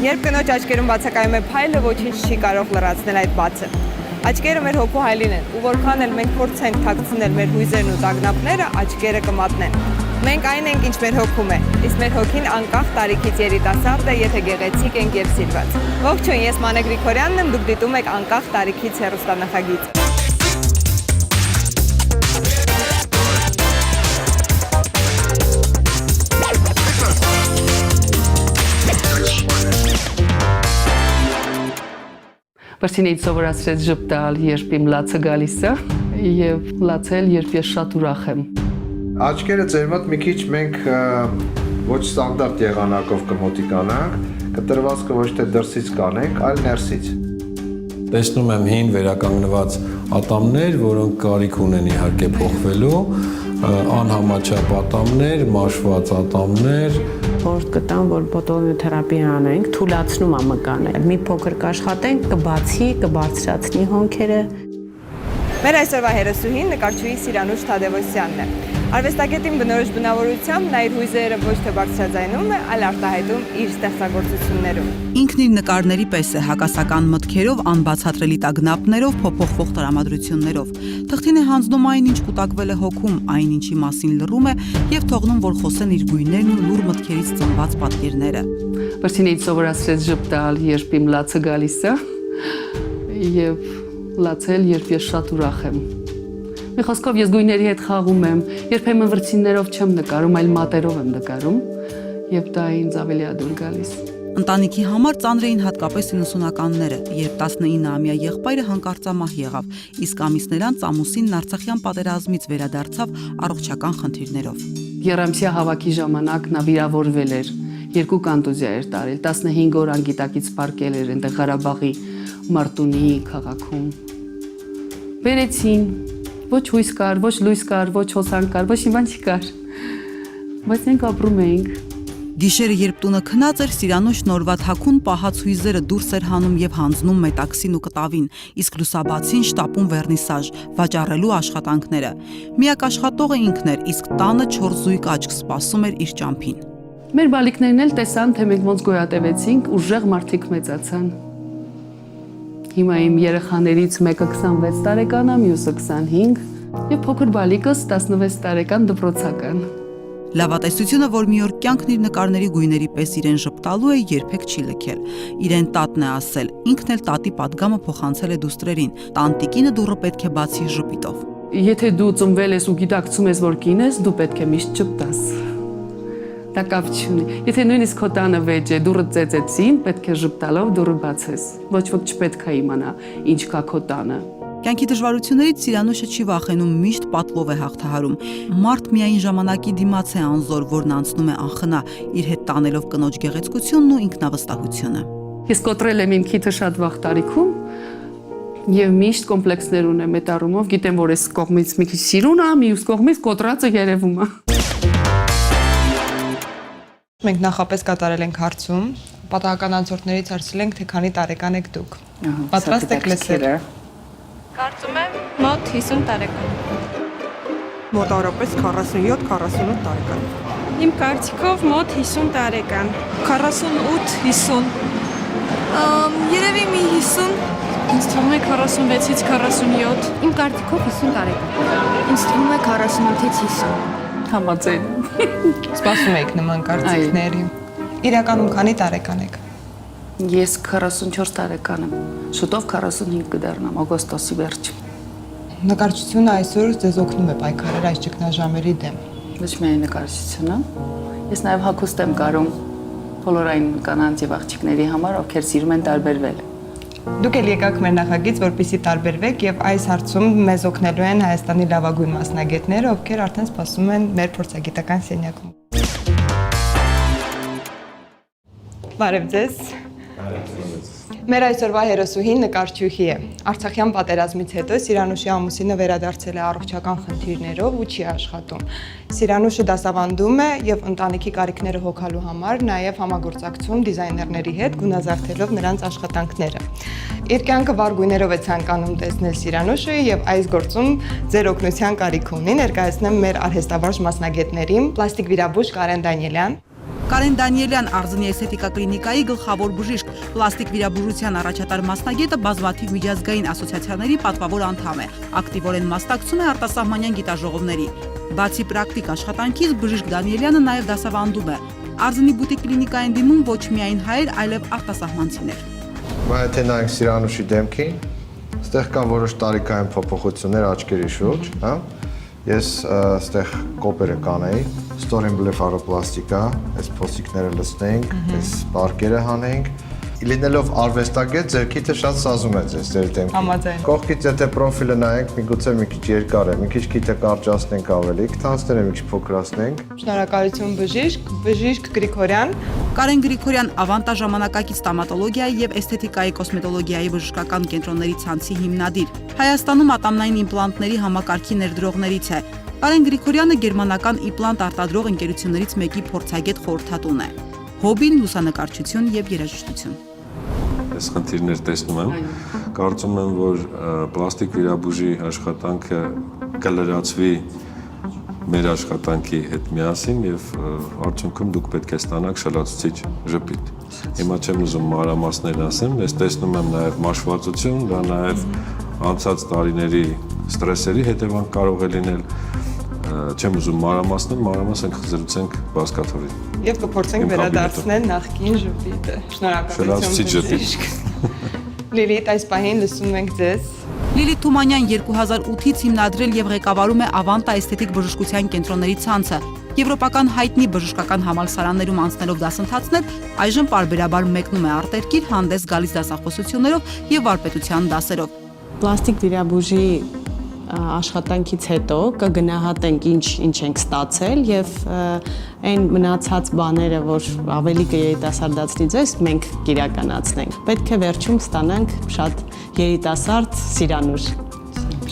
Երբ կնոջ աչքերում բացակայում է փայլը, ոչինչ չի կարող լրացնել այդ բացը։ Աչքերը մեր հոգու հայլին են, ու որքան էլ մենք փորձենք թաքցնել մեր հույզերն ու տագնապները, աչքերը կմատնեն։ Մենք այն ենք, ինչ մեր հոգում է, իսկ մեր հոգին անկախ տարիքից երիտասարդ է, եթե գեղեցիկ ենք եւ սիրված։ Ողջույն, ես Մանե Գրիգորյանն եմ, դուք դիտում եք անկախ տարիքից հեռուստանախագիծ։ Վրցինից սովորացրեց ժպտալ, երբ իմ լացը գալիս է, եւ լացել, երբ ես շատ ուրախ եմ։ Աչքերը ձեր մոտ մի քիչ մենք ոչ ստանդարտ եղանակով կմոտիկանանք, կտրվածքը ոչ թե դրսից կանենք, այլ ներսից։ Տեսնում եմ հին վերականգնված ատամներ, որոնք կարիք ունեն իհարկե փոխվելու, անհամաչափ ատամներ, մաշված ատամներ։ Որդ կտամ, որ բոտոնիոթերապիա անենք, թուլացնում ամկանը։ Մի փոքր կաշխատենք, կբացի, կբարձրացնի հոնքերը։ Մեր այսօրվա հերոսուհին նկարչուհի Սիրանուշ Թադևոսյանն է։ Արվեստագետին բնորոշ բնավորությամբ նա իր հույզերը ոչ թե բարձրաձայնում է, այլ արտահայտում իր ստեղծագործություններում։ Ինքն իր նկարների պես է հակասական մտքերով, անբացատրելի տագնապներով, փոփոխվող տրամադրություններով։ Թղթին է հանձնում այն, ինչ կուտակվել է հոգում, այն, ինչի մասին լռում է, եւ թողնում, որ խոսեն իր գույներն ու լուր մտքերից ծնված պատկերները։ Վրցինից սովորացրեց ժպտալ, երբ իմ լացը գալիս է, եւ լացել, երբ ես շատ ուրախ եմ։ Մի խոսքով ես գույների հետ խաղում եմ, երբեմն վրցիններով չեմ նկարում, այլ մատերով եմ նկարում, եւ դա ինձ ավելի ադուր գալիս։ Ընտանիքի համար ծանր էին հատկապես 90-ականները, երբ 19-ամյա եղբայրը հանկարծամահ եղավ, իսկ ամիսներ անց ամուսինն Արցախյան պատերազմից վերադարձավ առողջական խնդիրներով։ Երամսյա հավաքի ժամանակ նա վիրավորվել էր, 2 կոնտուզիա էր տարել, 15 օր անգիտակից պարկել էր այնտեղ Ղարաբաղի Մարտունի քաղաքում։ Վերեցին, ոչ հույս կար, ոչ լույս կար, ոչ հոսանք կար, ոչ իման չկար, բայց մենք ապրում էինք։ Գիշերը երբ տունը քնած էր, Սիրանուշն օրվա թաքուն պահած հույզերը դուրս էր հանում եւ հանձնում մետաքսին ու կտավին, իսկ լուսաբացին շտապում վերնիսաժ, վաճառելու աշխատանքները։ Միակ աշխատողը ինքն էր, իսկ տանը 4 զույգ աչք սպասում էր իր ճամփին։ Մեր բալիկներն էլ տեսան, թե մենք ոնց գոյատևեցինք, ուժեղ մարդիկ մեծացան։ Հիմա իմ երեխաներից մեկը 26 տարեկան է, մյուսը 25, եւ փոքր բալիկս 16 տարեկան դպրոցական։ Լավատեսությունը, որ մի օր կյանքն իր նկարների գույների պես իրեն ժպտալու է, երբեք չի լքել։ Իրեն տատն է ասել, ինքն էլ տատի պատգամը փոխանցել է դուստրերին։ Տանտիկինը դուռը պետք է բացի ժպիտով։ Եթե դու ծնվել ես ու գիտակցում ես, որ կին ես, դու պետք է միշտ ճպտաս։ Դա կապ չունի։ Եթե նույնիսկ քո տանը վեճ է, դուռը ծեծեցին, պետք է ժպտալով դուռը բացես։ Ոչ ոք չպետք է իմանա, ինչ կա քո տանը։ Կյանքի դժվարություններից Սիրանուշը չի վախենում, միշտ պատվով է հաղթահարում։ Մարդ միայն ժամանակի դիմաց է անզոր, որն անցնում է անխնա, իր հետ տանելով կնոջ գեղեցկությունն ու ինքնավստահությունը։ Ես կոտրել եմ իմ քիթը շատ վաղ տարիքում եւ միշտ կոմպլեքսներ ունեմ այդ առումով, գիտեմ, որ այս կողմից մի քիչ սիրուն է, մյուս կողմից կոտրածը երևում է։ Մենք նախապես կատարել ենք հարցում, պատահական անցորդներից հարցրել ենք, թե քանի տարեկան եք դուք։ Պատրաստ եք լսել։ Կարծում եմ մոտ 50 տարեկան։ Մոտավորապես 47-48 տարեկան։ Իմ կարծիքով մոտ 50 տարեկան։ 48-50։ Երևի մի 50։ Ինձ թվում է 46-ից 47։ Իմ կարծիքով 50 տարեկան։ Ինձ թվում է 48-ից 50։ Համաձայն։ Սպասում եք նման կարծիքների։ Իրականում քանի տարեկան եք։ Ես 44 տարեկան եմ։ Շուտով 45 կդառնամ օգոստոսի վերջին։ Նկարչությունը այսօր ձեզ օգնում է պայքարել այս ճգնաժամերի դեմ։ Ոչ միայն նկարչությունը, ես նաև հագուստ եմ կարում բոլոր այն կանանց եւ աղջիկների համար, ովքեր սիրում են տարբերվել։ Դուք էլ եկաք մեր նախագիծ, որպեսզի տարբերվեք եւ այս հարցում մեզ օգնելու են Հայաստանի լավագույն մասնագետները, ովքեր արդեն սպասում են մեր փորձագիտական սենյակում։ Բարև ձեզ։ Մեր այսօրվա հերոսուհին նկարչուհի է։ Արցախյան պատերազմից հետո Սիրանուշի ամուսինը վերադարձել է առողջական խնդիրներով ու չի աշխատում։ Սիրանուշը դասավանդում է եւ ընտանիքի կարիքները հոգալու համար նաեւ համագործակցում դիզայներների հետ, գունազարդելով նրանց աշխատանքները։ Իր կյանքը վառ գույներով է ցանկանում տեսնել Սիրանուշը եւ այս գործում ձեր օգնության կարիք ունի։ Ներկայացնեմ մեր արհեստավարժ մասնագետներին՝ պլաստիկ վիրաբույժ Կարեն Դանիելյան, Կարեն Դանիելյան Արզնի էսթետիկա կլինիկայի գլխավոր բժիշկ, պլաստիկ վիրաբուժության առաջատար մասնագետը բազմաթիվ միջազգային ասոցիացիաների պատվավոր անդամ է, ակտիվորեն մասնակցում է արտասահմանյան գիտաժողովների։ Բացի պրակտիկ աշխատանքից բժիշկ Դանիելյանը նաև դասավանդում է։ Արզնի բուտիկ կլինիկային դիմում ոչ միայն հայեր, այլև արտասահմանցիներ։ Բայց եթե նայենք Սիրանուշի դեմքին, այստեղ կան որոշ տարիքային փոփոխություններ աչքերի շուրջ, հա։ Ես այստեղ կոպերը կանեի, ստորին բլեֆարոպլաստիկա, այս փոսիկները լցնենք, այս պարկերը հանենք։ Լինելով արվեստագետ, ձեր քիթը շատ սազում է ձեզ ձեր դեմքին։ Համաձայն։ Կողքից եթե պրոֆիլը նայենք, միգուցե մի քիչ երկար է, մի քիչ քիթը կարճացնենք ավելի, քթանցները մի քիչ փոքրացնենք։ Շնորհակալություն բժիշկ Գրիգորյան։ Կարեն Գրիգորյան Ավանտա ժամանակակից ստոմատոլոգիայի եւ էսթետիկայի կոսմետոլոգիայի բժշկական կենտրոնների ցանցի հիմնադիր։ Հայաստանում ատամնային իմպլանտների համակարգի ներդրողներից է։ Կարեն Գրիգորյանը գերմանական իմպլանտ արտադրող ընկերություններից մեկի փորձագետ խորհրդատուն է։ Հոբին լուսանկարչություն եւ երաժշտություն։ Այս խնդիրներ տեսնում եմ, կարծում եմ, որ պլաստիկ վիրաբույժի աշխատանքը կլրացվի մեր աշխատանքի հետ միասին եւ արդյունքում դուք պետք է ստանաք շլացուցիչ ժպիտ։ Հիմա չեմ ուզում մանրամասներ ասեմ, ես տեսնում եմ նաեւ մաշվածություն, դա նաեւ անցած տարիների ստրեսերի հետևանք կարող է լինել։ Չեմ ուզում մանրամասն կխզրուցենք բազկաթորին։ Եվ կփորձենք վերադարձնել նախկին ժպիտը։ Շնորհակալություն բժիշկ։ Լիլիթ, այս պահին լսում ենք ձեզ։ Լիլիթ Թումանյան 2008-ից հիմնադրել եւ ղեկավարում է Ավանտա էսթետիկ բժշկության կենտրոնների ցանցը։ Եվրոպական հայտնի բժշկական համալսարաններում անցնելով դասընթացներ, այժմ պարբերաբար մեկնում է արտերկիր, հանդես գալիս դասախոսություններով եւ վարպետության դասերով։ Պլաստիկ վիրաբույժի աշխատանքից հետո կգնահատենք ինչ ենք ստացել եւ այն մնացած բաները, որ ավելի կերիտասարդացնի ձեզ, մենք կիրականացնենք։ Պետք է վերջում ստանանք շատ երիտասարդ Սիրանուշ։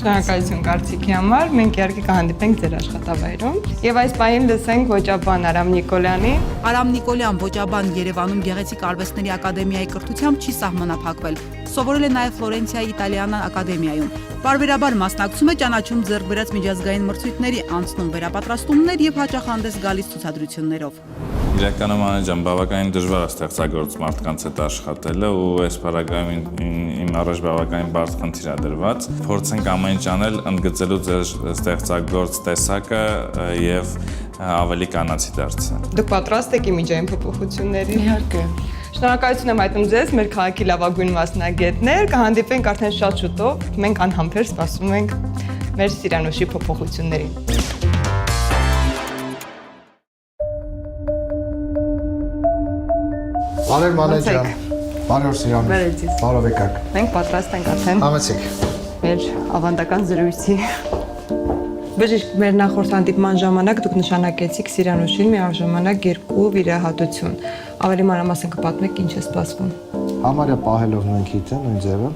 Շնորհակալություն կարծիքի համար։ Մենք իհարկե կհանդիպենք ձեր աշխատավայրում։ Եվ այս պահին լսենք ոճաբան Արամ Նիկոլյանի։ Արամ Նիկոլյան ոճաբան Երևանում Գեղեցիկ արվեստների ակադեմիայի կրթությամբ չի սահմանափակվել։ Սովորել է նաև Ֆլորենցիայի Իտալիանան ակադեմիայում։ Պարբերաբար մասնակցում է ճանաչում ձեռք բերած միջազգային մրցույթների, անցնում վերապատրաստումներ եւ հաճախ հանդես գալիս ցուցադրություններով։ Իրականում անջան բավականին դժվար է ստեղծագործ մարդկանց հետ աշխատելը ու այս բaragայում իմ առաջ բավականին բարդ խնդիր է դրված։ Փորձենք ամեն ինչ անել ընդգծելու ձեր ստեղծագործ տեսակը եւ ավելի կանացի դարձնել։ Դուք պատրաստ եք իմիջային փոփոխություններին։ Իհարկե։ Շնորհակալություն եմ հայտնում ձեզ, մեր քաղաքի լավագույն մասնագետներ, կհանդիպենք արդեն շատ շուտով, մենք անհամբեր սպասում ենք մեր Սիրանուշի փոփոխություններին։ Բարև Մանե ջան։ Բարև Սիրանուշ։ Բարև ձեզ։ Բարև եկաք։ Մենք պատրաստ ենք արդեն Համեցեք։ մեր ավանդական զրույցի։ Բժիշկ, մեր նախորդ հանդիպման ժամանակ դուք նշանակեցիք Սիրանուշին միաժամանակ երկու վիրահատություն։ Ավելի մանրամասն կպատմեք ինչ է սպասվում։ Համարյա պահելով նույն քիթը, նույն ձևը,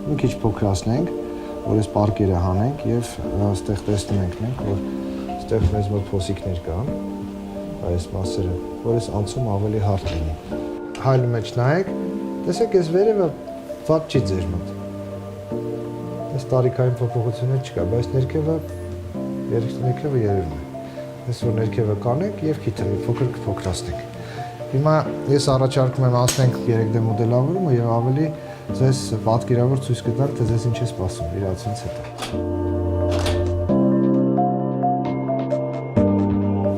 մի քիչ փոքրացնենք, որ այս պարկերը հանենք եւ այստեղ տեսնում ենք մենք, որ այստեղ մեզ մոտ փոսիկներ կան, այս մասերը, որ այս անցում ավելի հարթ լինի։ Հայլու մեջ նայեք, տեսեք այս վերևը վատ չի ձեր մոտ։ Այս տարիքային փոփոխություններ չկա, բայց ներքևը երևում է։ Այս որ ներքևը կանենք եւ քիթը մի փոքր կփոքրացնենք։ Հիմա ես առաջարկում եմ անցնենք 3D մոդելավորումը եւ ավելի ձեզ պատկերավոր ցույց կտալ, թե ձեզ ինչ է սպասում իրացումից հետո։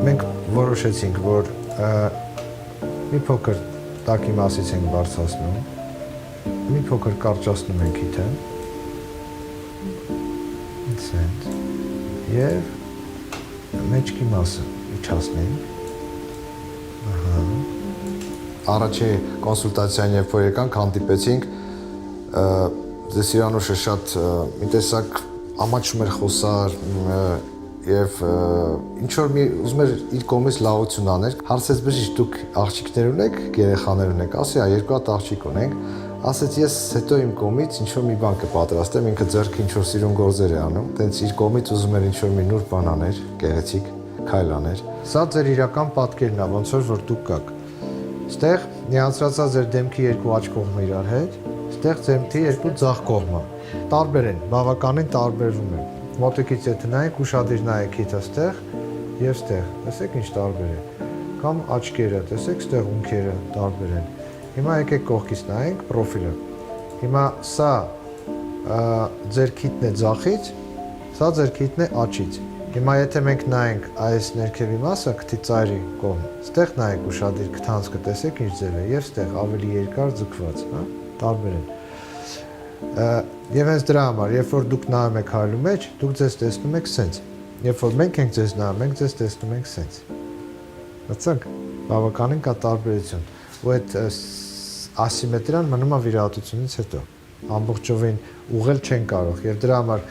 Մենք որոշեցինք, որ մի փոքր տակի մասից ենք բարձրացնում, մի փոքր կարճացնում ենք քիթը, եւ մեջքի մասը իջացնենք։ Առաջի կոնսուլտացիան երբ որ եկանք հանդիպեցինք, ձեզ Սիրանուշը շատ մի տեսակ ամաչում էր խոսար եւ ինչ որ մի ուզում էր իր կողմից լավություն աներ։ Հարցեց բժիշկ, դուք աղջիկներ ունեք, երեխաներ ունեք, ասի, հա, երկու հատ աղջիկ ունենք։ Ասեց ես հետո իմ կողմից ինչ որ մի բան կպատրաստեմ, ինքը ձեռքը ինչ որ սիրուն գործեր է անում, տենց իր կողմից ուզում էր ինչ որ մի նուրբ բան աներ, գեղեցիկ քայլ աներ։ Սա ձեր իրական պատկերն է, ոնց որ դուք կաք։ Ստեղ միացրածա ձեր դեմքի երկու աջ կողմը իրար հետ, ստեղ դեմքի երկու ձախ կողմը։ Տարբեր են, բավականին տարբերվում են։ Մոտիկից եթե նայեք, ուշադիր նայեք քիթը ստեղ եւ ստեղ։ Տեսեք ինչ տարբեր է։ կամ աչքերը, տեսեք, ստեղ ունքերը տարբեր են։ Հիմա եկեք կողքից նայենք պրոֆիլը։ Հիմա սա ձեր քիթն է ձախից, սա ձեր քիթն է աչից։ Հիմա եթե մենք նայենք այս ներքևի մասը, քթի ծայրի կողմ, ստեղ նայեք ուշադիր քթանցքը, տեսեք ինչ ձև է, եւ ստեղ ավելի երկար ձգված, հա, տարբեր են։ Եվ հենց դրա համար, երբ որ դուք նայում եք հայելու մեջ, դուք ձեզ տեսնում եք սենց։ Երբ որ մենք ենք ձեզ նայում, մենք ձեզ տեսնում ենք սենց։ Հասցանք, բավականին կա տարբերություն։ Ու այդ ասիմետրիան մնում է վիրահատությունից հետո։ Ամբողջովին ուղղել չեն կարող եւ դրա համար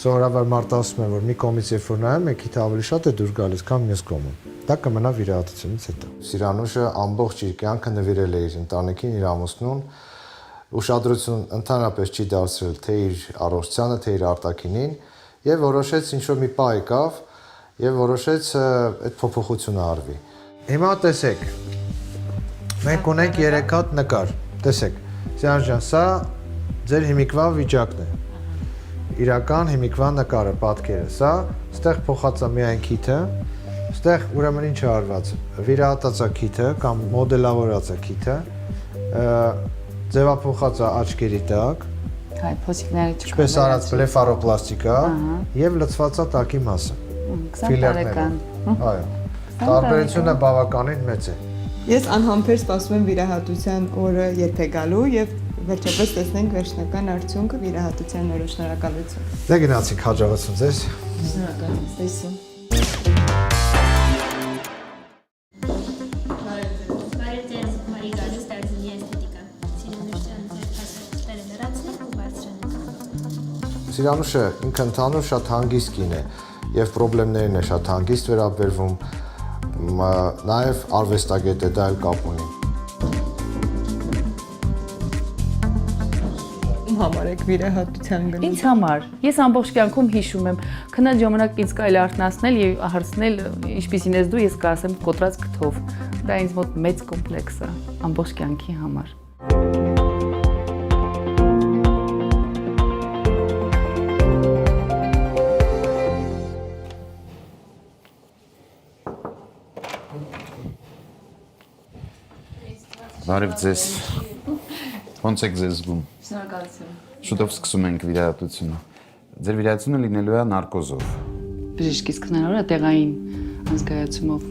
սովորաբար մարդ ասում է որ մի կողմից երբ որ նայում եք իթ ավելի շատ է դուրս գալիս քան մյուս կողմում դա կմնա վիրահատությունից հետո Սիրանուշը ամբողջ իր կյանքը նվիրել է իր ընտանիքին իր ամուսնուն ուշադրություն ընդհանրապես չի դարձրել թե իր առողջությանը թե իր արտաքինին եւ որոշեց ինչ որ մի պահ եկավ եւ որոշեց այդ փոփոխությունը արվի հիմա տեսեք մենք ունենք 3 հատ նկար տեսեք Սիրանուշ ջան սա ձեր հիմիկվա վիճակն է իրական հիմիկվա նկարը, պատկերը, սա, ստեղ փոխած է միայն քիթը, ստեղ ուրեմն ինչ է արված, վիրահատած է քիթը կամ մոդելավորած է քիթը, ձևափոխած է աչքերի տակ, Հայ, փոսիկները չկան։ ինչպես արած բլեֆարոպլաստիկա եւ լցված է տակի մասը։ 20 տարեկան։ Այո։ Տարբերությունը բավականին մեծ է։ Ես անհամբեր սպասում եմ վիրահատության օրը երբ է գալու եւ վերջապես տեսնենք վերջնական արդյունքը վիրահատության օրը շնորհակալություն։ Դե գնացինք հաջողություն ձեզ։ Շնորհակալություն, տեսին։ Սիրանուշը ինքը ընդհանուր շատ հանգիստ կին է եւ խնդիրներին է շատ հանգիստ վերաբերվում նաեւ արվեստագետ է դա էլ կապ ունի Համար եք վիրահատության գնում։ Ինձ համար, ես ամբողջ կյանքում հիշում եմ, քնած ժամանակ ինձ կարելի արթնացնել եւ հարցնել, ինչպիսին ես դու, ես կասեմ կոտրած քթով։ Դա ինձ մոտ մեծ կոմպլեքս է, ամբողջ կյանքի համար։ Բարև ձեզ։ Ոնց եք ձեզ զգում։ Շնորհակալություն։ Շուտով սկսում ենք վիրահատությունը։ Ձեր վիրահատությունը լինելու է նարկոզով։ Բժիշկից քննարարը տեղային անզգայացումով։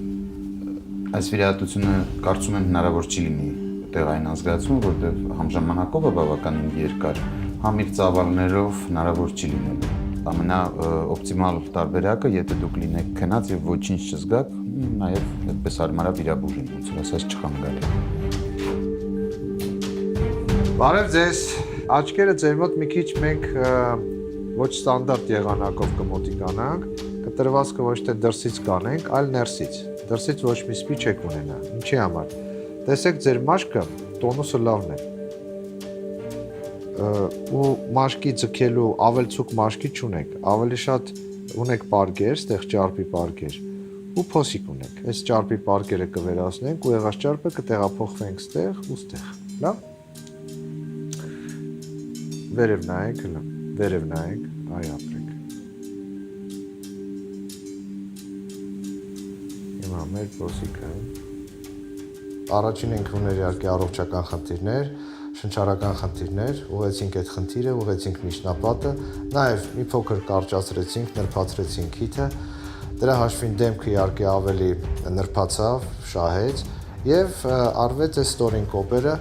Այս վիրահատությունը կարծում եմ հնարավոր չի լինի տեղային անզգայացումը, որտեղ համժամանակով է բավականին երկար, համ իր ծավալներով հնարավոր չի լինելու։ Ամենաօպտիմալ տարբերակը, եթե դուք լինեք քնած եւ ոչինչ չզգաք, նաեւ այդպես հարմարա վիրաբուժին, ոնց որ ասած չխանգարի։ Բարև ձեզ, աչքերը ձեր մոտ մի քիչ մենք ոչ ստանդարտ եղանակով կմոտիկանանք, կտրվածքը ոչ թե դրսից կանենք, այլ ներսից, դրսից ոչ մի սպի չեք ունենա, ինչի համար, տեսեք ձեր մաշկը, տոնուսը լավն է, ու մաշկի ձգելու ավելցուկ մաշկի չունեք, ավելի շատ ունեք պարկեր, ստեղ ճարպի պարկեր, ու փոսիկ ունեք, այս ճարպի պարկերը կվերացնենք ու եղած ճարպը կտեղափոխվենք ստեղ ու ստեղ, լավ? Վերև նայեք, այ ապրեք։ Հիմա մեր փոսիկը։ Առաջին ենք ուներ իհարկե առողջական խնդիրներ, շնչառական խնդիրներ, ուղեցինք այդ խնդիրը, ուղեցինք միջնապատը, նաև մի փոքր կարճացրեցինք, նրբացրեցինք քիթը, դրա հաշվին դեմքը իհարկե ավելի նրբացավ, շահեց եւ արվեց այս ստորին կոպերը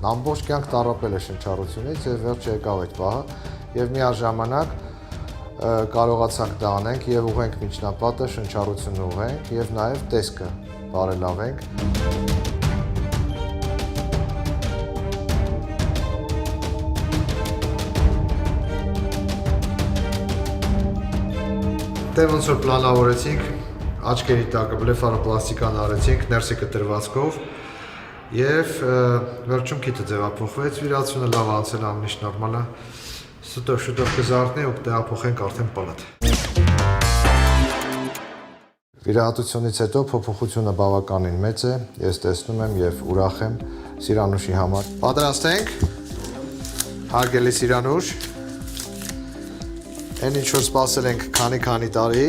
ամբողջ կյանք տառապել է շնչառությունից եւ վերջը եկավ այդ պահը եւ միաժամանակ կարողացանք դա անենք եւ ուղենք միջնապատը, շնչառությունը ուղենք եւ նաեւ տեսքը բարելավենք։ Դե ոնց որ պլանավորեցինք, աչքերի տակը բլեֆարոպլաստիկան արեցինք ներսի կտրվածքով Եվ վերջում քիթը ձևափոխվեց, վիրահատությունը լավ անցել ամենիշ նորմալ է, շուտով կզարթնի ու կտեղափոխենք արդեն պալատ։ Վիրահատությունից հետո փոփոխությունը բավականին մեծ է, ես տեսնում եմ եւ ուրախ եմ Սիրանուշի համար։ Պատրաստ ենք։ Հարգելի Սիրանուշ, այն ինչ որ սպասել ենք քանի տարի,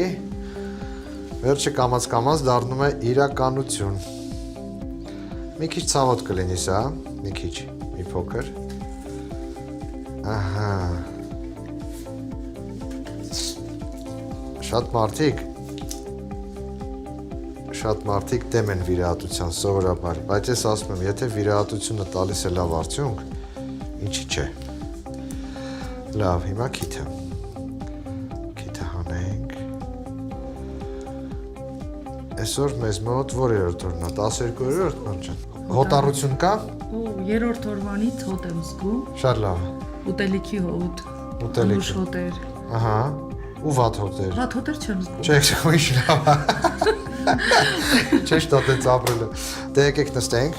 Վերջը կամաց դառնում է իրականություն։ Մի քիչ ցավոտ կլինի սա, մի քիչ, մի փոքր։ Ահա։ Շատ մարդիկ դեմ են վիրահատության սովորաբար, բայց ես ասում եմ, եթե վիրահատությունը տալիս է լավ արդյունք, ինչի՞ չէ։ Լավ, հիմա քիթը հանենք։ Այսօր մեզ մոտ որերորդ օրն է, 12-րդ նորջան։ Հոտառություն կա։ Երրորդ օրվանից հոտ եմ զգում։ Շատ լավ։ Ուտելիքի հոտ։ Ուտելիք։ Հոտեր։ Ահա։ Ու վատ հոտեր։ Վատ հոտեր չեմ զգում։ Չէ, ույշ լավ։ Չէ, что ты ծափրել։ Դե եկեք նստենք։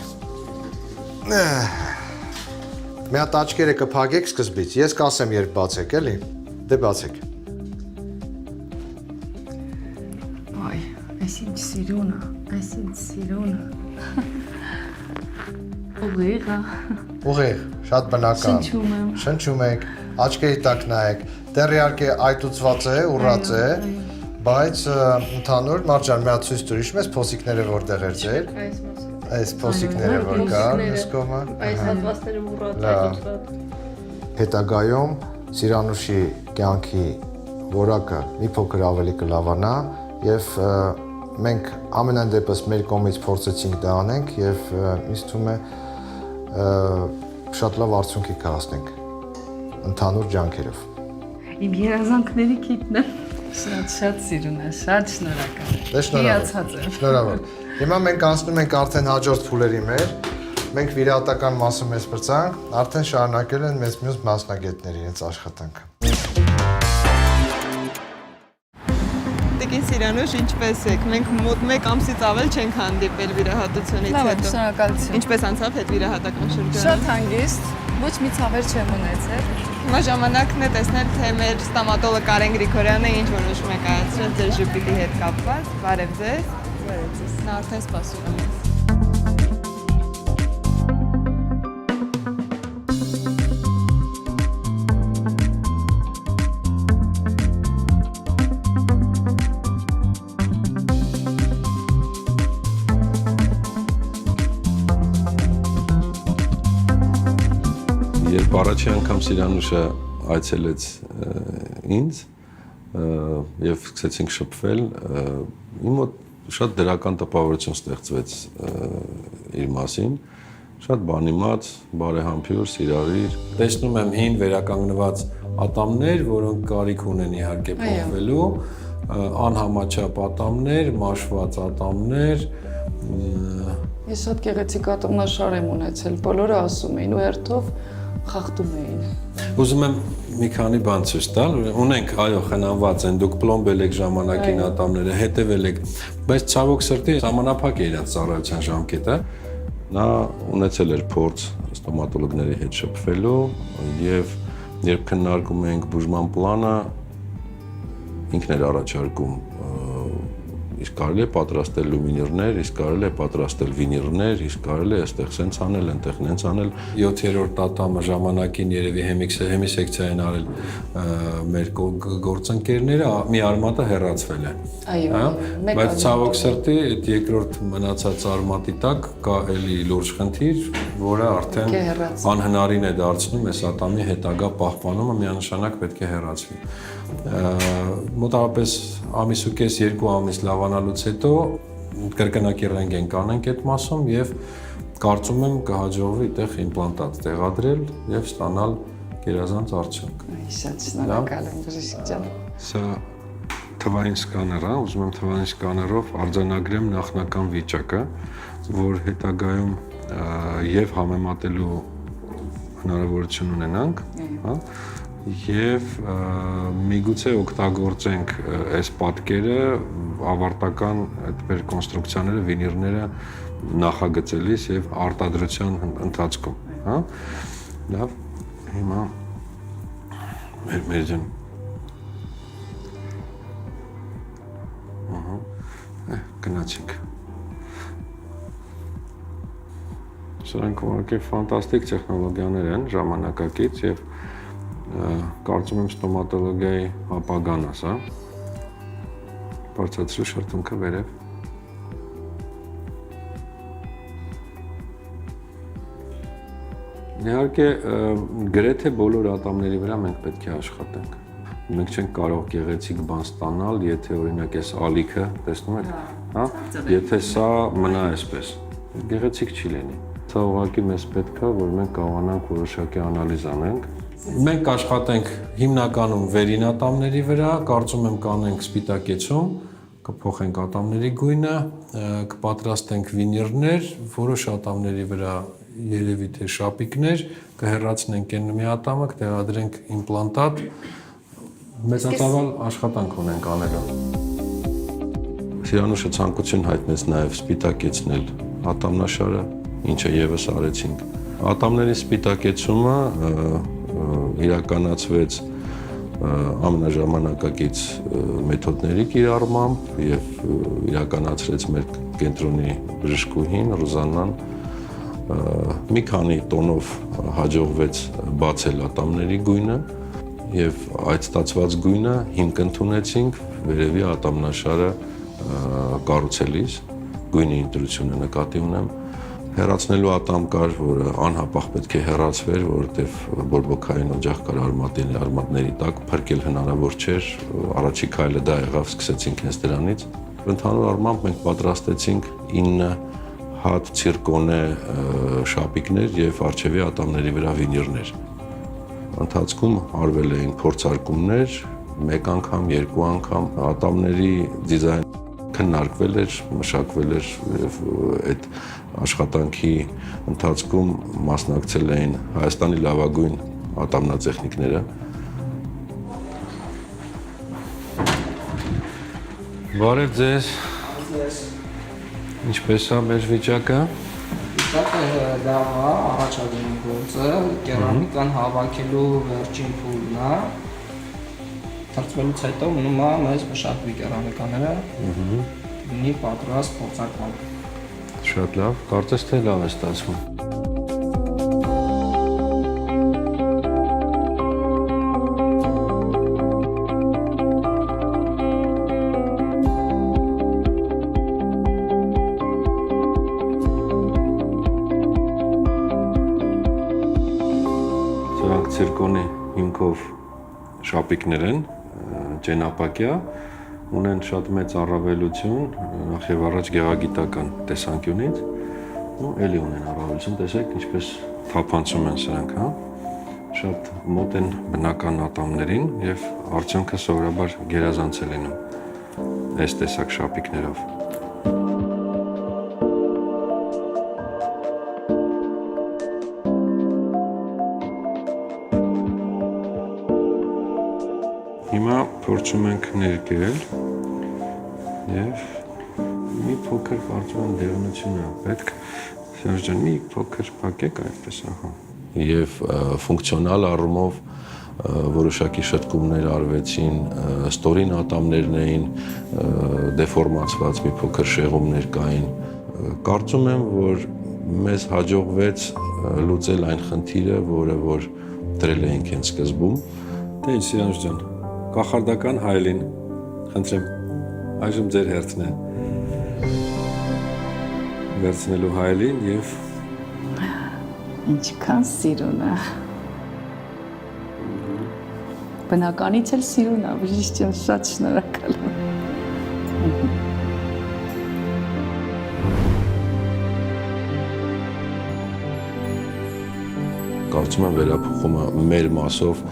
Մի հատ աչքերը կփակեք սկզբից։ Ես կասեմ երբ բացեք, էլի։ Դե բացեք։ Այ, այս ինչ սիրուն է, այս ինչ սիրուն է։ Ուղիղ է։ Ուղիղ, շատ բնական։ Շնչում եմ։ Շնչում եք, աչքերի տակ նայեք։ Դեռ իհարկե այտուցված է, ուռած է, բայց ընդհանուր Մարջան մի հատ ցույց տուր, հիշում ես փոսիկները որտեղ էր ձեր։ Այս փոսիկները որ կան, այս կողմը։ Այս հատվածները ուռած այտուցված։ Հետագայում Սիրանուշի կյանքի որակը մի փոքր ավելի կլավանա եւ մենք ամենայն դեպս մեր կողմից փորձեցինք դա անենք եւ ինձ թվում է շատ լավ արդյունքի կհասնենք ընդհանուր ջանքերով։ Իմ երազանքների քիթն է։ Շատ սիրուն է, շատ շնորհակալ։ Դե Հիացած եմ։ Շնորհավոր։ Հիմա մենք անցնում ենք արդեն հաջորդ փուլերի մեր։ Մենք վիրահատական մասը մեզ բրցանք, արդեն շարունակել են մեզ մյուս մասնագետների իրենց աշխատանքը։ Տիկին Սիրանուշ, ինչպես եք։ Մենք մոտ 1 ամսից ավել չենք հանդիպել վիրահատությունից Լավ է, հետո։ շնորհակալություն։ Ինչպես անցավ հետ վիրահատական շրջանը։ Շատ հանգիստ, ոչ մի ցավեր չեմ ունեցել։ Հիմա ժամանակն է տեսնել, թե մեր ստամատոլոգ Կարեն Գրիգորյանը ինչ որոշում է կայացրել ձեր ժպիտի հետ կապված։ Բարև ձեզ։ Բարև ձեզ։ Նա արդեն սպասում է մեզ։ Երբ առաջի անգամ Սիրանուշը այցելեց ինձ եւ սկսեցինք շփվել, իմ մոտ շատ դրական տպավորություն ստեղծվեց իր մասին, շատ բանիմաց, բարեհամբույր, սիրալիր։ Տեսնում եմ հին վերականգնված ատամներ, որոնք կարիք ունեն իհարկե փոխվելու, անհամաչափ ատամներ, մաշված ատամներ։ Ես շատ գեղեցիկ ատամնաշար եմ ունեցել, բոլորը ասում էին ու հերթով խախտում էին։ Ուզում եմ մի քանի բան ցույց տալ, ունենք, այո, խնամված են, դուք պլոմբել եք ժամանակին ատամները, հետևել եք, բայց ցավոք սրտի ժամանակ է իրենց ծառայության ժամկետը։ Նա ունեցել էր փորձ ստոմատոլոգների հետ շփվելու եւ երբ քննարկում ենք բուժման պլանը, ինքն էր առաջարկում իսկ կարելի է պատրաստել լումինիրներ, իսկ կարելի է պատրաստել վինիրներ, իսկ կարելի է այստեղ սենց անել, այնտեղ նենց անել։ 7-րդ ատամը ժամանակին երևի հեմիսեկցիա են արել մեր գործընկերները, մի արմատը հեռացվել է։ Այո, բայց ցավոք սրտի այդ երկրորդ մնացած արմատի տակ կա էլի լուրջ խնդիր, որը արդեն անհնարին է դարձնում այս ատամի հետագա պահպանումը, միանշանակ պետք է հեռացվի։ Մոտավորապես ամիս ու կես 2 ամիս լավանալուց հետո կրկնակի ռենտգեն կանենք այդ մասում եւ կարծում եմ կհաջողվի այդտեղ իմպլանտատ տեղադրել եւ ստանալ գերազանց արդյունք։ Շատ շնորհակալ եմ, բժիշկ ջան։ Սա թվային սկաներ է, ուզում եմ թվային սկաներով արձանագրեմ նախնական վիճակը, որ հետագայում եւ համեմատելու հնարավորություն ունենանք, հա, եւ միգուցե օգտագործենք այս պատկերը ավարտական այդ մեր կոնստրուկցիաները, վինիրները նախագծելիս եւ արտադրության ընթացքում, հա։ Լավ, հիմա մեր ջան գնացինք։ Սրանք որակի ֆանտաստիկ տեխնոլոգիաներ են ժամանակակից եւ կարծում եմ ստոմատոլոգիայի ապագան է սա։ Բարձրացրու շրթունքը վերև։ Իհարկե, գրեթե բոլոր ատամների վրա մենք պետք է աշխատենք։ Մենք չենք կարող գեղեցիկ բան ստանալ, եթե օրինակ այս ալիքը, տեսնում եք, հա, եթե սա մնա այսպես, գեղեցիկ չի լինի։ Սա ուղղակի մեզ պետք է, որ մենք կարողանանք որոշակի անալիզ անենք։ Մենք աշխատենք հիմնականում վերին ատամների վրա, կարծում եմ կանենք սպիտակեցում, կփոխենք ատամների գույնը, կպատրաստենք վինիրներ, որոշ ատամների վրա երևի թե շապիկներ, կհեռացնենք այն մի ատամը, կտեղադրենք իմպլանտատ, մեծածավալ աշխատանք ունենք անելու։ Սիրանուշը ցանկություն հայտնեց նաև սպիտակեցնել ատամնաշարը, ինչը եւս արեցինք։ Ատամների սպիտակեցումը իրականացվեց ամենաժամանակակից մեթոդների կիրառմամբ եւ իրականացրեց մեր կենտրոնի բժշկուհին Ռուզաննան։ Մի քանի տոնով հաջողվեց բացել ատամների գույնը եւ այդ ստացված գույնը հիմք ընդունեցինք վերևի ատամնաշարը կառուցելիս, գույնի ընտրությունը նկատի ունեմ։ Հեռացնելու ատամ կար, որը անհապաղ պետք է հեռացվեր, որովհետև բորբոքային օջախ կար արմատների տակ, փրկել հնարավոր չէր, առաջի քայլը դա եղավ, սկսեցինք հենց դրանից։ Ընդհանուր առմամբ մենք պատրաստեցինք 9 հատ ցիրկոնե շապիկներ եւ արջևի ատամների վրա վինիրներ։ Ընթացքում արվել էին փորձարկումներ, մեկ անգամ, երկու անգամ, ատամների դիզայն քննարկվել էր, մշակվել էր եւ այդ աշխատանքի ընթացքում մասնակցել էին Հայաստանի լավագույն ատամնատեխնիկները։ Բարև ձեզ։ Ինչպես է մեր վիճակը։ Վիճակը լավ է, առաջադեմ գործը, կերամիկան հավաքելու վերջին փուլն է։ Թրծվելուց հետո մնում է մեզ մշակվի կերամիկաները, լինի պատրաստ փորձարկման։ Շատ լավ, կարծես թե լավ է ստացվում։ Սրանք ցիրկոնի հիմքով շապիկներ են, ճենապակյա, ունեն շատ մեծ առավելություն, նախ եւ առաջ գեղագիտական տեսանկյունից, ու էլի ունեն առավելություն, տեսեք ինչպես թափանցում են սրանք, հա։ Շատ մոտ են բնական ատամներին եւ արդյունքը սովորաբար գերազանց է լինում այս տեսակ շապիկներով։ Հիմա փորձում ենք ներկել եւ մի փոքր կարծում եմ դեղնություն է պետք։ Սերժ ջան, մի փոքր փակեք այդպես, ահա։ Եվ ֆունկցիոնալ առումով որոշակի շտկումներ արվեցին, ստորին ատամներն էին դեֆորմացված, մի փոքր շեղումներ կային։ Կարծում եմ, որ մեզ հաջողվեց լուծել այն խնդիրը, որը որ դրել էինք հենց սկզբում։ Դե ինչ, Սիրանուշ ջան, կախարդական հայելին, խնդրեմ, այժմ ձեր հերթն է վերցնելու հայելին եւ Ինչքան սիրուն է։ Բնականից էլ սիրուն է, բժիշկ ջան, շատ շնորհակալ եմ։ Կարծում եմ վերափոխումը մեր մասով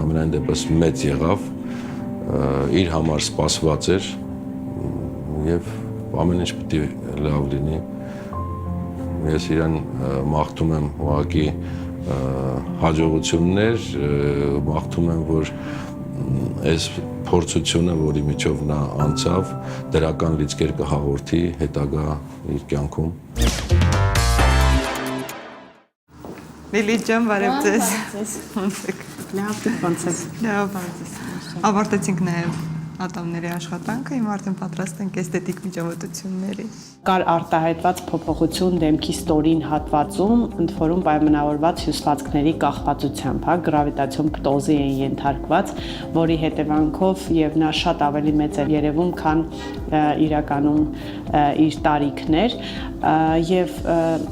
ամենայն դեպս մեծ եղավ, իր համար սպասված էր եւ ամեն ինչ պետք է լավ լինի։ Ես իրան մաղթում եմ ուղղակի հաջողություններ, մաղթում եմ, որ այս փորձությունը, որի միջով նա անցավ, դրական լիցքեր կհաղորդի հետագա իր կյանքում։ Լիլիթ ջան, բարև ձեզ։ Լավ, ոնց եք։ Լավ։ Ավարտեցինք նաև ատամների աշխատանքը, հիմա արդեն պատրաստ ենք էսթետիկ միջամտությունների։ Կար արտահայտված փոփոխություն դեմքի ստորին հատվածում, ընդ որում պայմանավորված հյուսվածքների կախվածությամբ, գրավիտացիոն պտոզի են ենթարկված, որի հետևանքով եւ նա շատ ավելի մեծ էր երևում, քան իրականում իր տարիքներ, եւ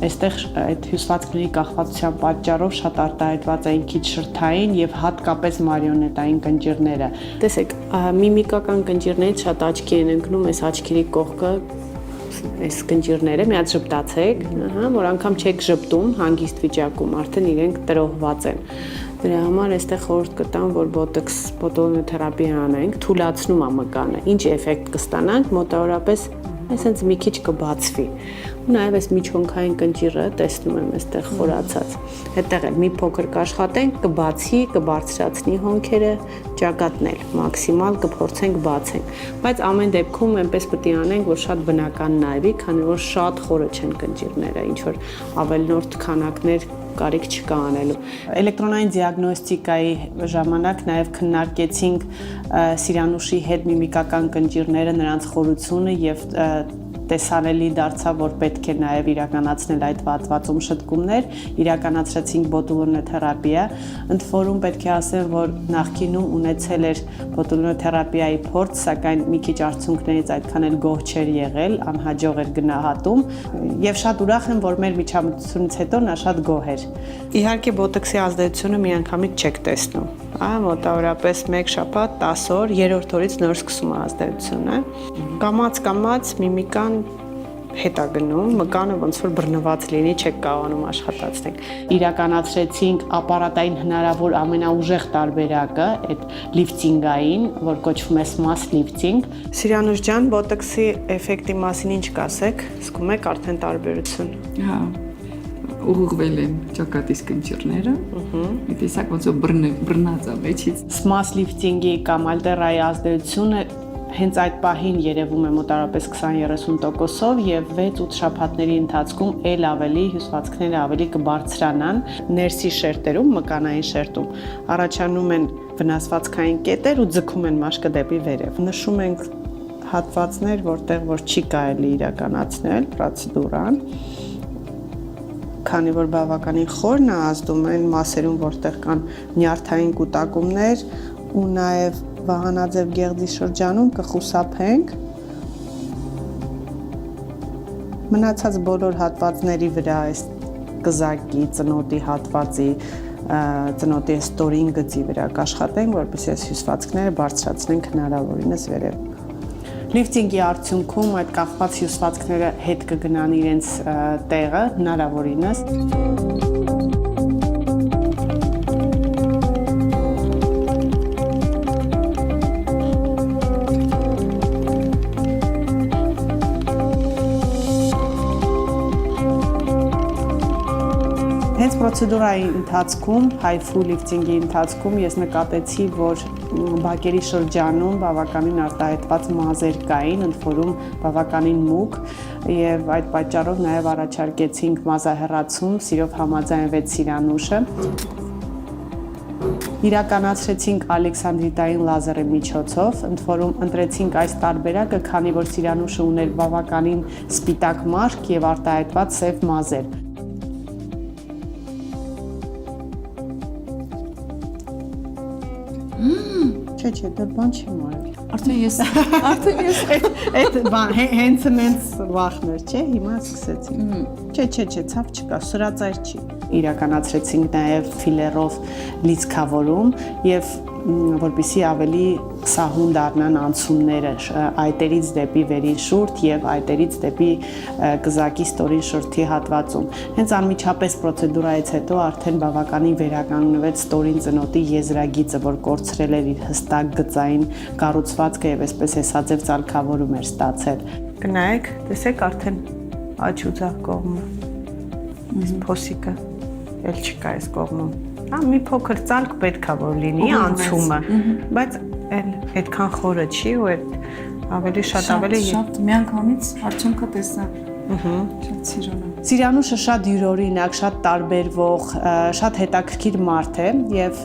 այստեղ այդ հյուսվածքների կախվածության պատճառով շատ արտահայտված էին քիչ շրթային եւ հատկապես մարիոնետային կնճիռները։ Տեսեք, միմիկական կնճիռներից շատ աչքի են ընկնում այս աչքերի կողքը այս կնճիռները, մի հատ ժպտացեք, որ անգամ չեք ժպտում հանգիստ վիճակում, արդեն իրենք տրոհված են։ Դրա համար այստեղ խորհուրդ կտամ, որ բոտոքս բոտուլինոթերապիա անենք, թուլացնում է մկանը։ Ինչ էֆեկտ կստանանք, մոտավորապես այսինքն մի քիչ կբացվի։ Ու նաև այս միջհոնքային կնճիռը տեսնում եմ այստեղ խորացած։ Այդտեղ էլ մի փոքր կաշխատենք, կբացի, կբարձրացնի հոնքերը, ճակատնել, մաքսիմալ կփորձենք բացենք։ Բայց ամեն դեպքում այնպես պետք է անենք, որ շատ բնական նայվի, քանի որ շատ խորը չեն կնճիռները, ինչ որ ավելնորդ քանակներ կարիք չկա անելու։ Էլեկտրոնային դիագնոստիկայի ժամանակ նաև քննարկեցինք Սիրանուշի հետ միմիկական կնճիռները, նրանց խորությունը եւ տեսանելի դարձավ, որ պետք է նաև իրականացնել այդ հատվածում շտկումներ, իրականացրեցինք բոտուլինոթերապիա, ընդ որում պետք է ասեմ, որ նախկինում ունեցել էր բոտուլինոթերապիայի փորձ, սակայն մի քիչ արդյունքներից այդքան էլ գոհ չէր եղել, անհաջող էր գնահատում, եւ շատ ուրախ եմ, որ մեր միջամտությունից հետո նա շատ գոհ էր։ Իհարկե բոտոքսի ազդեցությունը միանգամից չեք տեսնում, մոտավորապես 1 շաբաթ 10 օր, 3-րդ օրից նոր սկսում է ազդեցությունը։ Կամաց միմիկան հետա գնում, մկանը ոնց որ բռնված լինի, չեք կարողանում աշխատացնել։ Իրականացրեցինք ապարատային հնարավոր ամենաուժեղ տարբերակը, այդ լիֆտինգային, որ կոչվում է smart lifting։ Սիրանուշ ջան, բոտոքսի էֆեկտի մասին ինչ կասեք, զգում եք արդեն տարբերություն։ Հա, ուղղվել են ճակատիս կնճիռները, մի տեսակ ոնց որ բռնած է մեջից։ Smart lifting-ի կամ ալտերայի ազդեցությունը հենց այդ պահին երևում է մոտավորապես 20-30%-ով եւ 6-8 շաբաթների ընթացքում ել ավելի հյուսվածքները ավելի կբարձրանան ներսի շերտերում, մկանային շերտում։ Առաջանում են վնասվածքային կետեր ու ձգում են մաշկը դեպի վերև։ Նշում ենք հատվածներ, որտեղ որ չի կարելի իրականացնել պրոցեդուրան, քանի որ բավականին խորն է ազդում այն մասերում, որտեղ կան նյարդային կուտակումներ ու նաեւ վահանաձև գեղձի շրջանում կխուսափենք մնացած բոլոր հատվածների վրա այս կզակի, ծնոտի հատվածի, ծնոտի ստորին գծի վրա կաշխատենք, որպեսզի այս հյուսվածքները բարձրացնենք հնարավորինս վերև։ Լիֆտինգի արդյունքում այդ կախված հյուսվածքները հետ կգնան իրենց տեղը հնարավորինս։ Հենց պրոցեդուրայի ընթացքում, high-flow lifting-ի ընթացքում ես նկատեցի, որ բակերի շրջանում բավականին արտահայտված մազեր կային, ընդ որում բավականին մուգ, եւ այդ պատճառով նաեւ առաջարկեցինք մազահեռացում, սիրով համաձայնվեց Սիրանուշը։ Իրականացրեցինք ալեքսանդրիտային լազերի միջոցով, ընդ որում ընտրեցինք այս տարբերակը, քանի որ Սիրանուշը ուներ բավականին սպիտակ մաշկ եւ արտահայտված սև մազեր։ Չէ, դա բան չեմ արել։ Արդեն ես այդ բան հենց վախներ, չէ, հիմա սկսեցինք։ Չէ, ցավ չկա, սրածայր չի։ Իրականացրեցինք նաև ֆիլերով լիցքավորում եւ որպեսզի ավելի սահուն դառնան անցումները այտերից դեպի վերին շուրթ եւ այտերից դեպի կզակի ստորին շուրթի հատվածում։ Հենց անմիջապես պրոցեդուրայից հետո արդեն բավականին վերականգնվեց ստորին ծնոտի եզրագիծը, որ կորցրել էր իր հստակ գծային կառուցվածքը եւ այսպես հեսաձև ծալքավորում էր ստացել։ Գնայեք, տեսեք արդեն աջ ու ձախ կողմը։ Այս փոսիկը էլ չկա այս կողմում։ Հա, մի փոքր ծալք պետքա որ լինի անցումը, բայց էլ այդքան խորը չի ու այդ ավելի շատ միանգամից արդյունքը տեսա։ Շատ սիրուն է։ Սիրանուշը շատ յուրօրինակ, շատ տարբերվող, շատ հետաքրքիր մարդ է եւ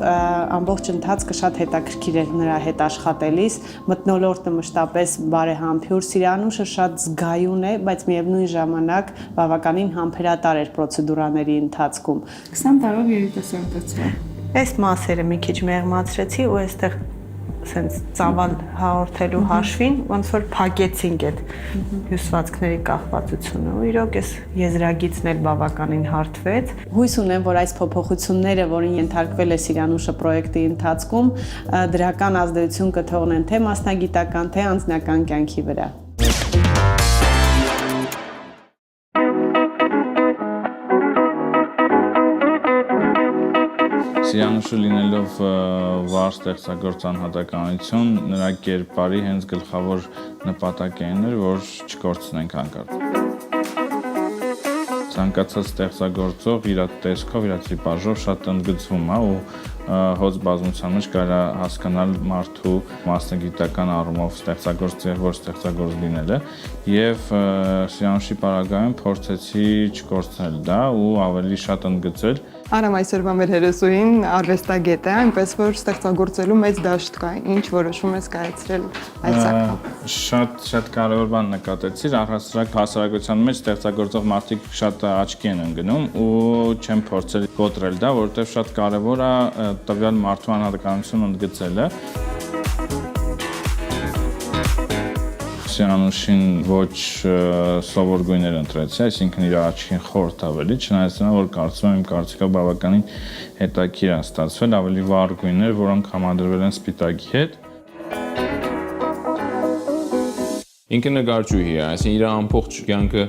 ամբողջ ընթացքը շատ հետաքրքիր էր նրա հետ աշխատելիս, մթնոլորտը մշտապես բարեհամբույր, Սիրանուշը շատ զգայուն է, բայց միևնույն ժամանակ բավականին համբերատար էր պրոցեդուրաների ընթացքում։ 20 տարով երիտասարդացա։ Այս մասերը մի քիչ մեղմացրեցի ու այստեղ սենց ծավալ հաղորդելու հաշվին ոնց որ փակեցինք այդ հյուսվածքների կախվածությունը ու իրոք այս եզրագիծն էլ բավականին հարթվեց։ Հույս ունեմ, որ այս փոփոխությունները, որին ենթարկվել է Սիրանուշը պրոյեկտի ընթացքում, դրական ազդեցություն կթողնեն թե մասնագիտական, թե անձնական կյանքի վրա։ Սիրանուշը լինելով վառ ստեղծագործ անհատականություն, նրա կերպարի հենց գլխավոր նպատակն էր, որ չկորցնենք հանկարծ։ Ցանկացած ստեղծագործող իր տեսքով, իր տիպաժով շատ ընդգծվում է ու հոց բազմության մեջ կարա հասկանալ մարդու մասնագիտական առումով ստեղծագործ եւ որ ստեղծագործ լինելը եւ Սիրանուշի պարագայում փորձեցի չկորցնել դա ու ավելի շատ ընդգծել։ Արամ այսօրվա մեր հերոսուհին արվեստագետ է, այնպես որ ստեղծագործելու մեծ դաշտ կա, ինչ որոշում ես կայացրել այս ակտում։ Շատ կարևոր բան նկատեցիր, առհասարակ հասարակության մեջ ստեղծագործող մարդիկ շատ աչքի են ընկնում ու չեմ փորձել կոտրել դա, որովհետև շատ կարևոր է տվյալ մարդու անհատականությունը ընդգծելը։ Սիրանուշին ոչ սովոր գույներ ընտրեցի, այսինքն իր աչքին խորտ ավելի, չնայած նա, որ կարծում եմ իմ կարծիքով բավականին հետաքրքիր է ստացվել, ավելի վառ գույներ, որոնք համադրվել են սպիտակի հետ։ Ինքը նկարչուհի է, այսինքն իր ամբողջ կյանքը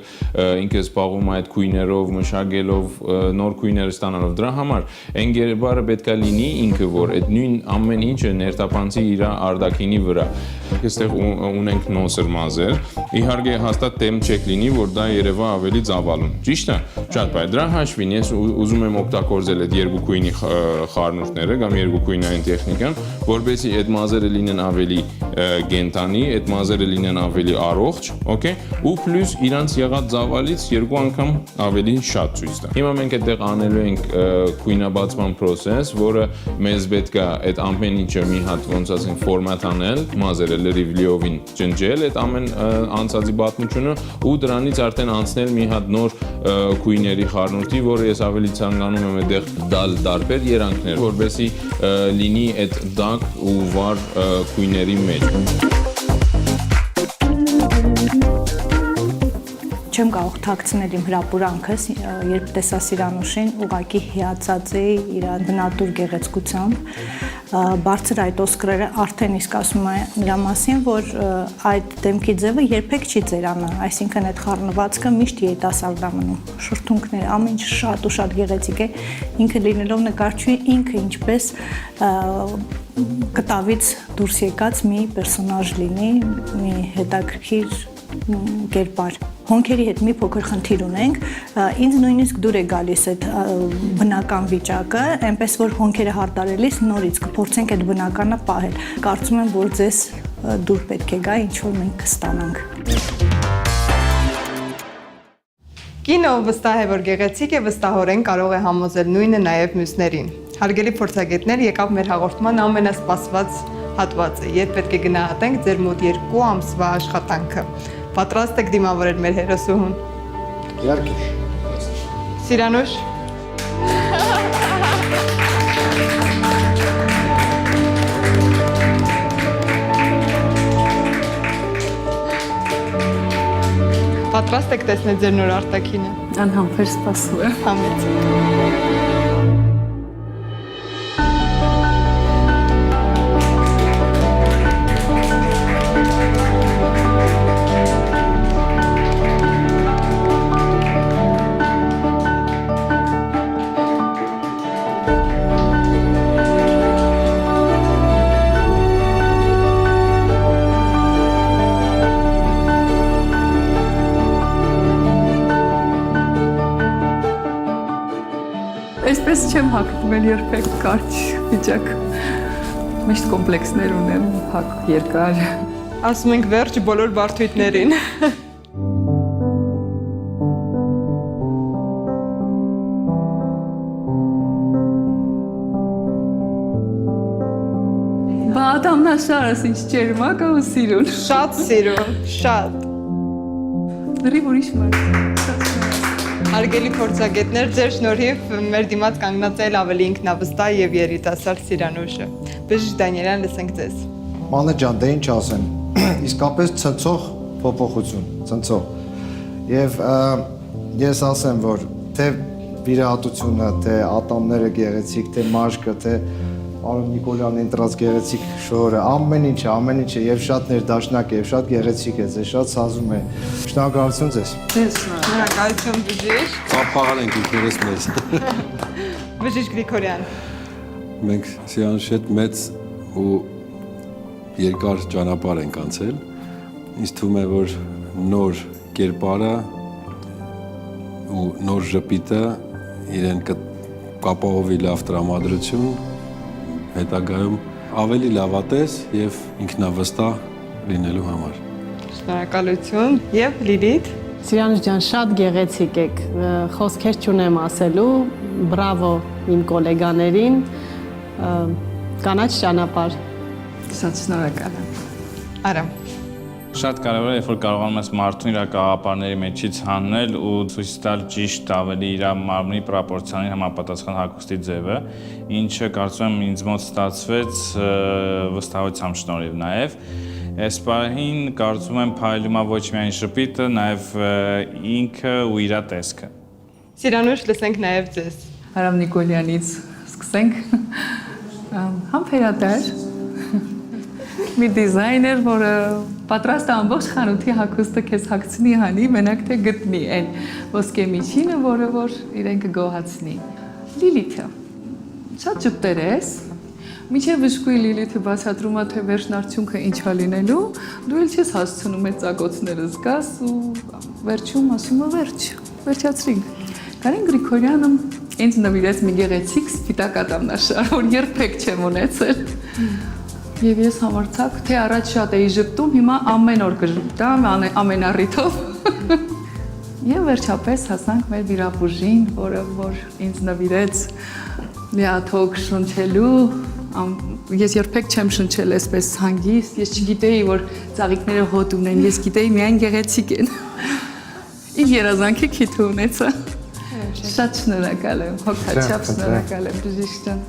ինքը զբաղվում է այդ գույներով, մշակելով, նոր գույներ ստանալով։ Դրա համար այն գերբարը պետքա լինի ինքը, որ այդ նույն ամեն ինչը ներտապանցի իր արտաքինի վրա։ Այստեղ ունենք նոսր մազեր, իհարկե հաստատ դեմ չեք լինի, որ դա երևա ավելի ծավալուն։ Ճիշտ է։ Շատ բայ դրա հաշվին ես ուզում եմ օգտագործել այդ երկու գույնի խառնուրդները կամ երկու գույնային տեխնիկան, որովհետեւ այդ մազերը լինեն ավելի կենտանի, այդ մազերը լինեն ավելի առողջ, okay, ու պլյուս իրանց եղած ծավալից երկու անգամ ավելի շատ ցույց տա։ Հիմա մենք այդտեղ անելու ենք գույնաբացման process, որը մեզ պետք է այդ ամեն ինչը մի հատ ոնց ասենք ֆորմատ անել, մազերը լրիվ լիովին ջնջել այդ ամեն անցածի պատմությունը ու դրանից արդեն անցնել մի հատ նոր գույների խառնուրդի, որը ես ավելի ցանկանում եմ այդտեղ դալ տարբեր երանգներ, որովհետեւ լինի այդ դակ ու վառ գույների մեջ։ Չեմ կարող թաքցնել իմ հրապուրանքս, երբ տեսա Սիրանուշին, ուղղակի հիացած էի իր բնատուր գեղեցկությամբ, բարձր այդ օսկրերը արդեն իսկ ասում է նրա մասին, որ այդ դեմքի ձևը երբեք չի ծերանա, այսինքն այդ խառնվածքը միշտ երիտասարդ է մնում, շրթունքները, ամեն ինչ շատ ու շատ գեղեցիկ է, ինքը լինելով նկարչուհի, ինքը ինչպես կտավից դուրս եկած մի պերսոնաժ լինի, մի հետաքրքիր կերպար։ Հոնքերի հետ մի փոքր խնդիր ունենք, ինձ նույնիսկ դուր է գալիս այդ բնական վիճակը, այնպես որ հոնքերը հարդարելիս նորից կփորձենք այդ բնականը պահել։ Կարծում եմ, որ ձեզ դուր պետք է գա, ինչ որ մենք կստանանք։ Կինո վստահ է, որ գեղեցիկ է, վստահորեն կարող է համոզել նույնը նաև մյուսներին։ Հարգելի փորձագետներ, եկավ մեր հաղորդման ամենասպասված հատվածը, երբ պետք է գնահատենք ձեր մոտ 2 ամսվա աշխատանքը։ Պատրաստ եք դիմավորել մեր հերոսուհուն։ Իհարկե։ Սիրանուշ։ Պատրաստ եք տեսնել ձեր նոր արտաքինը։ Անհամբեր սպասում եմ։ Համեցեք։ Այսպես չեմ հագնվել երբեք կարճ վիճակ։ Միշտ կոմպլեքսներ ունեմ, հագ երկար։ Ասում ենք վերջ բոլոր բարդույթներին։ Ատամնաշարս ինչ ջերմակ ու սիրուն։ Շատ սիրուն, շատ։ Դրի ուրիշ մարդ։ Հարգելի փորձագետներ, ձեր շնորհիվ մեր դիմաց կանգնած է ավելի ինքնավստահ եւ երիտասարդ Սիրանուշը։ Բժիշկ Դանիելյան, լսենք ձեզ։ Մանե ջան, դե ինչ ասեմ։ Իսկապես ցնցող փոփոխություն, ցնցող։ Եվ ես ասեմ, որ թե վիրահատությունը, թե ատամները գեղեցիկ, թե մաշկը, թե Արոն Նիկոլյանի ընտրած գեղեցիկ շորը, ամեն ինչը եւ շատ ներդաշնակ է, եւ շատ գեղեցիկ է, ձեզ շատ սազում է։ Շնորհակալություն ձեզ։ Շնորհակալություն բժիշկ։ Ծափաղան ենք ինքներս մեզ։ Բժիշկ Գրիգորյան։ Մենք Սիրանուշի հետ մեծ ու երկար ճանապարհ ենք անցել։ Ինձ թվում է, որ նոր կերպարը ու նոր ժպիտը իրեն կապահովի լավ տրամադրություն, հետագայում ավելի լավատես եւ ինքնավստահ լինելու համար։ Շնորհակալություն եւ Լիլիթ։ Սիրանուշ ջան, շատ գեղեցիկ եք, խոսքեր չունեմ ասելու, բրավո իմ գոլեգաներին, կանաչ ճանապարհ։ Շատ շնորհակալ եմ։ Արամ։ Շատ կարևոր է, երբ որ կարողանում ես մարդուն իր գաղափարների մեջից հանել ու ցույց տալ ճիշտ ավելի իր մարմնի պրոպորցիոնին համապատասխան հագուստի ձևը, ինչը կարծում եմ ինձ մոտ ստացվեց վստահության շնորհիվ նաև։ Այս պահին կարծում եմ փայլում է ոչ միայն շպիտը, նաև ինքը ու իր տեսքը։ Սիրանուշ, լսենք նաև ձեզ։ Արամ Նիկոլյանից սկսենք։ Համբերատար մի դիզայներ, որը պատրաստ է ամբողջ խանութի հագուստը քեզ հագցնի հանի, մենակ թե գտնի այն ոսկե միջինը, որը որ իրեն կգոհացնի։ Լիլիթը, շատ ճպտեր ես, մինչև վշկույի Լիլիթը բացատրում է, թե վերջն արդյունքը ինչ է լինելու, դու էլ չես հասցնում այդ ծագոցները զգաս ու վերջում ասում է վերջացրինք։ Կարեն Գրիգորյանը ինձ նվիրեց մի գեղեցիկ սպիտակ ատամնաշար, որ երբեք չեմ ունեցել։ Եվ ես համարձակ, թե առաջ շատ էի ժպտում, հիմա ամեն օր կժպտամ, ամեն առիթով։ Եվ վերջապես հասանք մեր վիրաբույժին, որը որ ինձ նվիրեց լիաթոք շնչելու, ես երբեք չեմ շնչել այսպես հանգիստ, ես չգիտեի, որ ծաղիկները հոտ ունեն, ես գիտեի միայն գեղեցիկ են։ Իմ երազանքի քիթը ունեցա։ Շատ շնորհակալ եմ, հոգաչափ շնորհակալ եմ, բժիշկ ջան։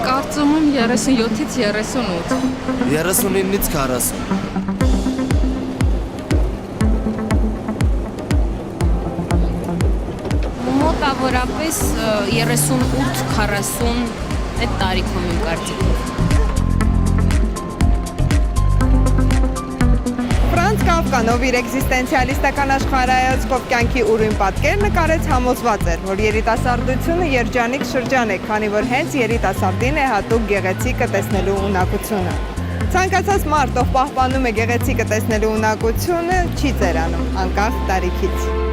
Կարծում եմ 37-ից 38։ 39-ից 40։ Մոտավորապես 38-40 այդ տարիքում իմ կարծիքով։ Ֆրանց Կաֆկան, ով իր էքզիստենցիալիստական աշխարհայացքով կյանքի ուրույն պատկեր նկարեց, համոզված էր, որ երիտասարդությունը երջանիկ շրջան է, քանի որ հենց երիտասարդին է հատուկ գեղեցիկը տեսնելու ունակությունը։ Ցանկացած մարդ, ով պահպանում է գեղեցիկը տեսնելու ունակությունը, չի ծերանում, անկախ տարիքից։